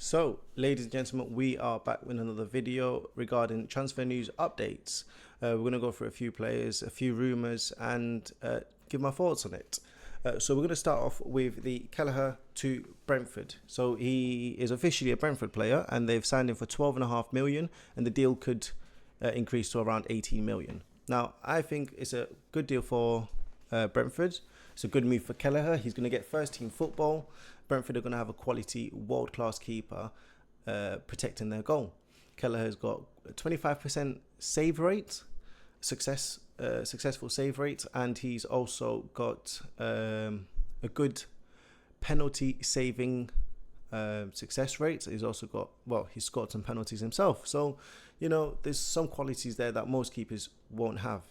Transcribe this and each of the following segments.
So, ladies and gentlemen, we are back with another video regarding transfer news updates. We're going to go through a few players, a few rumours, and give my thoughts on it. So we're going to start off with the Kellerher to Brentford. So he is officially a Brentford player, and they've signed him for 12.5 million, and the deal could increase to around 18 million. Now, I think it's a good deal for Brentford. It's a good move for Kellerher. He's going to get first team football. Brentford are going to have a quality world-class keeper protecting their goal. Kellerher's got a 25% save rate, successful save rate, and he's also got a good penalty saving success rate. He's also got, he's scored some penalties himself. So, there's some qualities there that most keepers won't have.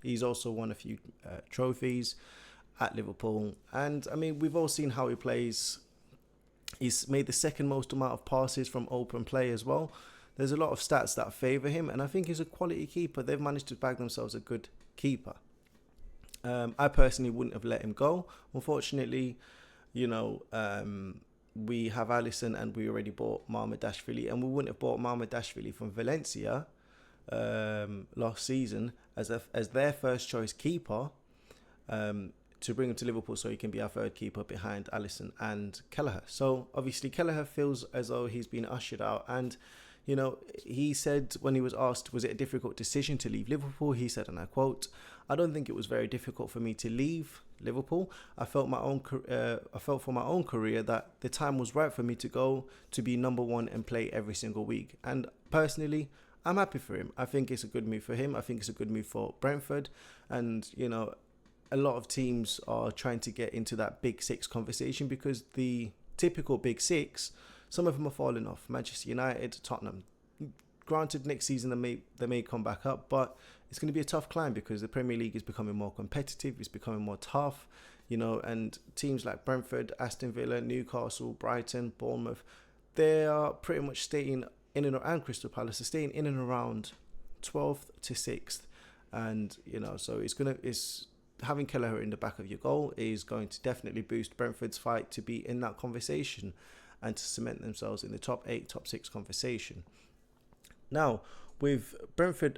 He's also won a few trophies at Liverpool, and I mean, we've all seen how he plays. He's made the second most amount of passes from open play as well. There's a lot of stats that favour him, and I think he's a quality keeper. They've managed to bag themselves a good keeper. I personally wouldn't have let him go. Unfortunately, we have Alisson, and we already bought Dashvili, and we wouldn't have bought Dashvili from Valencia last season as their first choice keeper. To bring him to Liverpool so he can be our third keeper behind Alisson and Kellerher. So obviously Kellerher feels as though he's been ushered out, and he said when he was asked was it a difficult decision to leave Liverpool, he said, and I quote, "I don't think it was very difficult for me to leave Liverpool. I felt for my own career that the time was right for me to go to be number one and play every single week, and personally I'm happy for him. I think it's a good move for him. I think it's a good move for Brentford, and a lot of teams are trying to get into that big six conversation because the typical big six, some of them are falling off. Manchester United, Tottenham. Granted, next season they may come back up, but it's going to be a tough climb because the Premier League is becoming more competitive. It's becoming more tough, and teams like Brentford, Aston Villa, Newcastle, Brighton, Bournemouth, they are pretty much staying in and Crystal Palace are staying in and around 12th to 6th, and so it's having Kellerher in the back of your goal is going to definitely boost Brentford's fight to be in that conversation and to cement themselves in the top 8, top 6 conversation. Now, with Brentford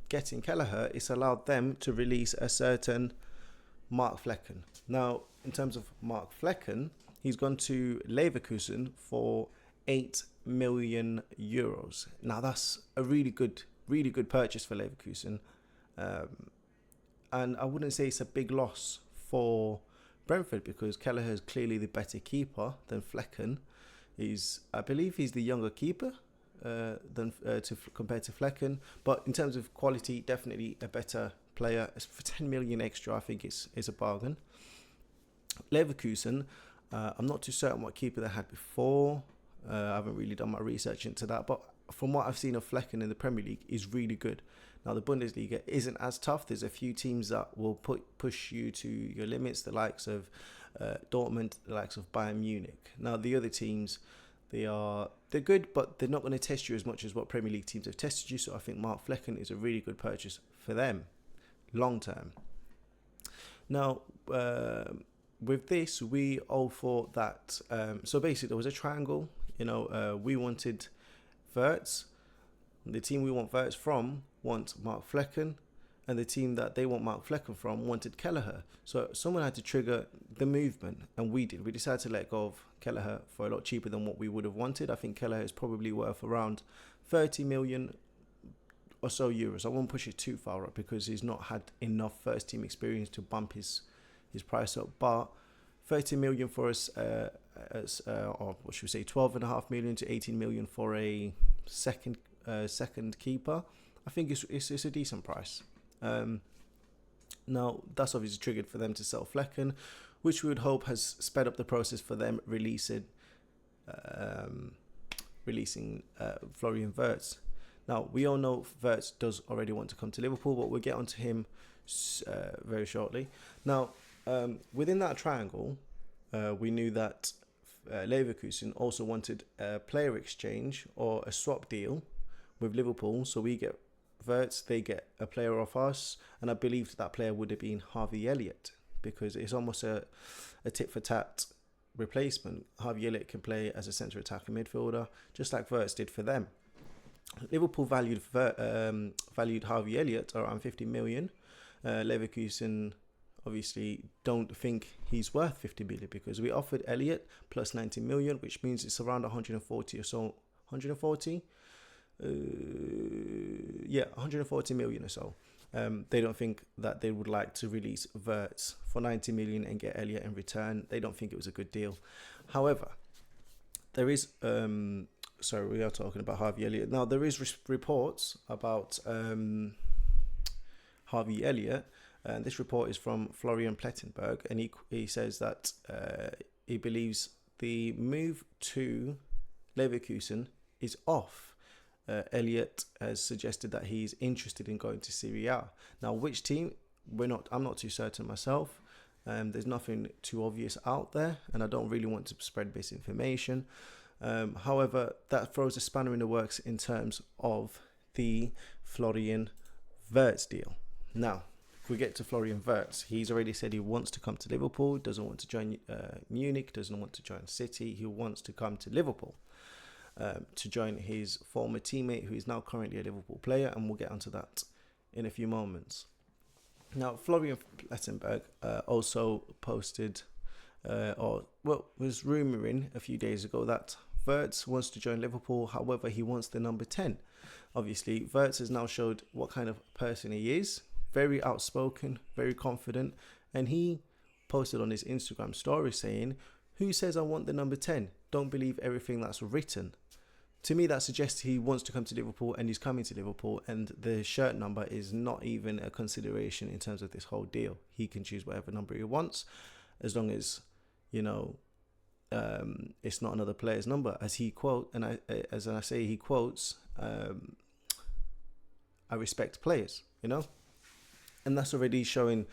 getting Kellerher, it's allowed them to release a certain Mark Flekken. Now, in terms of Mark Flekken, he's gone to Leverkusen for 8 million euros. Now, that's a really good purchase for Leverkusen. And I wouldn't say it's a big loss for Brentford because Kelleher is clearly the better keeper than Flekken. I believe he's the younger keeper compared to Flekken. But in terms of quality, definitely a better player. For 10 million extra, I think it's a bargain. Leverkusen, I'm not too certain what keeper they had before. I haven't really done my research into that. But from what I've seen of Flekken in the Premier League, is really good. Now, the Bundesliga isn't as tough. There's a few teams that will push you to your limits, the likes of Dortmund, the likes of Bayern Munich. Now, the other teams, they're good, but they're not going to test you as much as what Premier League teams have tested you. So I think Mark Flekken is a really good purchase for them, long term. Now, with this, we all thought that, so basically there was a triangle. We wanted Wirtz. The team we want Wirtz from wants Mark Flekken, and the team that they want Mark Flekken from wanted Kellerher. So someone had to trigger the movement, and we did. We decided to let go of Kellerher for a lot cheaper than what we would have wanted. I think Kellerher is probably worth around 30 million or so euros. I won't push it too far up because he's not had enough first team experience to bump his price up. But 30 million for us, or what should we say, 12.5 million to 18 million for a second keeper, I think it's a decent price. Now, that's obviously triggered for them to sell Flekken, which we would hope has sped up the process for them releasing Florian Wirtz. Now, we all know Wirtz does already want to come to Liverpool, but we'll get onto him very shortly. Now, within that triangle, we knew that Leverkusen also wanted a player exchange or a swap deal with Liverpool, so we get Wirtz, they get a player off us, and I believe that player would have been Harvey Elliot because it's almost a tit for tat replacement. Harvey Elliot can play as a centre attacking midfielder, just like Wirtz did for them. Liverpool valued Harvey Elliot around 50 million. Leverkusen obviously don't think he's worth 50 million because we offered Elliot plus 90 million, which means it's around 140 or so. 140? 140 million or so. They don't think that they would like to release Wirtz for 90 million and get Elliot in return. They don't think it was a good deal. However, there is we are talking about Harvey Elliot. Now, there is reports about Harvey Elliot, and this report is from Florian Plettenberg, and he says that he believes the move to Leverkusen is off. Elliot has suggested that he's interested in going to Serie A. Now, which team? I'm not too certain myself. There's nothing too obvious out there, and I don't really want to spread misinformation. However, that throws a spanner in the works in terms of the Florian Wirtz deal. Now, if we get to Florian Wirtz, he's already said he wants to come to Liverpool, doesn't want to join Munich, doesn't want to join City. He wants to come to Liverpool to join his former teammate, who is now currently a Liverpool player, and we'll get onto that in a few moments. Now, Florian Plettenberg also posted, was rumouring a few days ago that Wirtz wants to join Liverpool. However, he wants the number 10. Obviously, Wirtz has now showed what kind of person he is. Very outspoken, very confident. And he posted on his Instagram story saying, "Who says I want the number 10? Don't believe everything that's written." To me, that suggests he wants to come to Liverpool, and he's coming to Liverpool, and the shirt number is not even a consideration in terms of this whole deal. He can choose whatever number he wants, as long as, it's not another player's number. As he quotes, he quotes, "I respect players," and that's already showing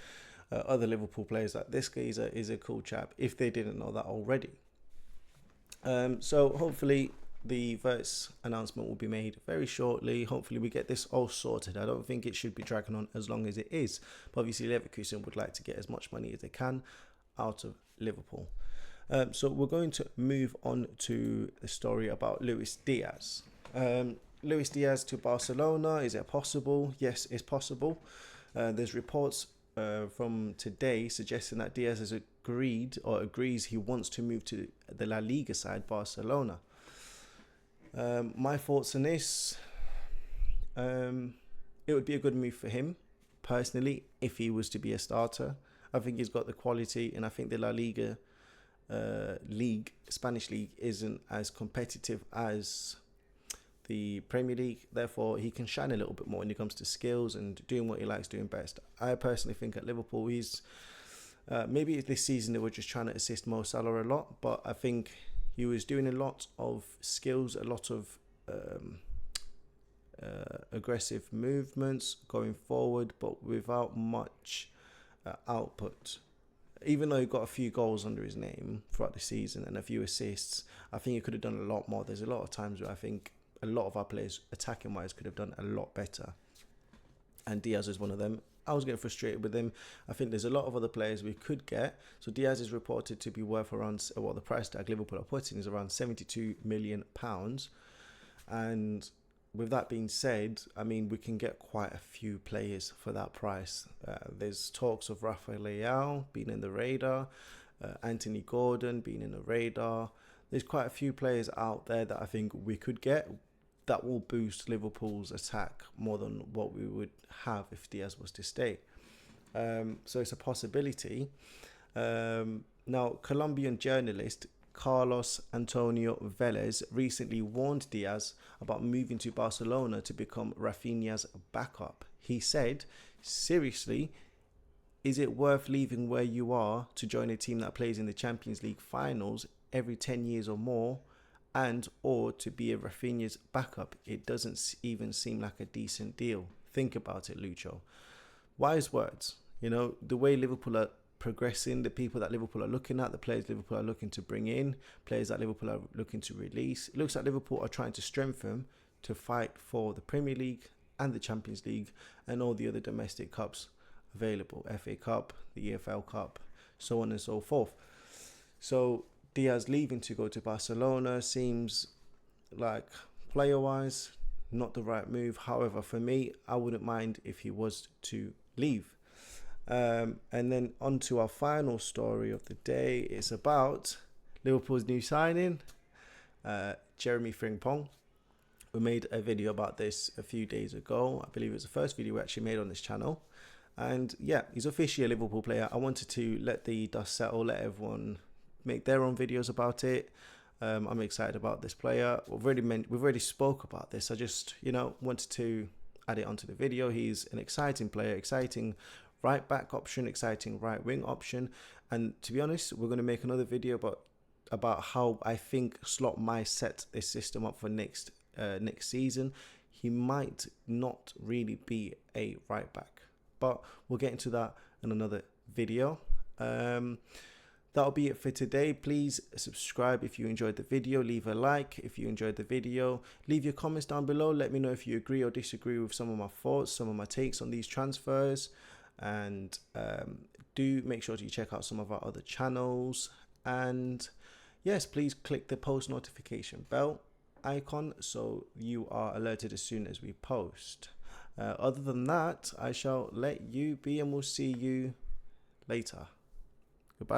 other Liverpool players that this guy is a cool chap, if they didn't know that already. So hopefully the Wirtz announcement will be made very shortly. Hopefully we get this all sorted. I don't think it should be dragging on as long as it is. But obviously Leverkusen would like to get as much money as they can out of Liverpool. So we're going to move on to the story about Luis Diaz. Luis Diaz to Barcelona, is it possible? Yes, it's possible. There's reports from today suggesting that Diaz has agrees he wants to move to the La Liga side, Barcelona. My thoughts on this, it would be a good move for him personally if he was to be a starter. I think he's got the quality, and I think the La Liga Spanish league isn't as competitive as the Premier League. Therefore, he can shine a little bit more when it comes to skills and doing what he likes doing best. I personally think at Liverpool, he's maybe this season they were just trying to assist Mo Salah a lot, but I think he was doing a lot of skills, a lot of aggressive movements going forward, but without much output. Even though he got a few goals under his name throughout the season and a few assists, I think he could have done a lot more. There's a lot of times where I think a lot of our players, attacking-wise, could have done a lot better. And Diaz is one of them. I was getting frustrated with him. I think there's a lot of other players we could get. So Diaz is reported to be worth around, the price tag Liverpool are putting is around £72 million. And with that being said, I mean, we can get quite a few players for that price. There's talks of Rafael Leao being in the radar, Anthony Gordon being in the radar. There's quite a few players out there that I think we could get that will boost Liverpool's attack more than what we would have if Diaz was to stay. So it's a possibility. Now, Colombian journalist Carlos Antonio Vélez recently warned Diaz about moving to Barcelona to become Rafinha's backup. He said, "Seriously, is it worth leaving where you are to join a team that plays in the Champions League finals every 10 years or more, and or to be a Rafinha's backup? It doesn't even seem like a decent deal. Think about it, Lucho." Wise words. The way Liverpool are progressing, the people that Liverpool are looking at, the players Liverpool are looking to bring in, players that Liverpool are looking to release. It looks like Liverpool are trying to strengthen to fight for the Premier League and the Champions League and all the other domestic cups available, FA Cup, the EFL Cup, so on and so forth. So Diaz leaving to go to Barcelona seems like, player-wise, not the right move. However, for me, I wouldn't mind if he was to leave. And then on to our final story of the day. It's about Liverpool's new signing, Jeremy Frimpong. We made a video about this a few days ago. I believe it was the first video we actually made on this channel. And yeah, he's officially a Liverpool player. I wanted to let the dust settle, let everyone make their own videos about it. I'm excited about this player. We've already spoke about this. I just, wanted to add it onto the video. He's an exciting player, exciting right back option, exciting right wing option. And to be honest, we're going to make another video about how I think Slot might set this system up for next season. He might not really be a right back, but we'll get into that in another video. That'll be it for today. Please subscribe if you enjoyed the video. Leave a like if you enjoyed the video. Leave your comments down below. Let me know if you agree or disagree with some of my thoughts, some of my takes on these transfers. And do make sure to check out some of our other channels. And yes, please click the post notification bell icon so you are alerted as soon as we post. Other than that, I shall let you be, and we'll see you later.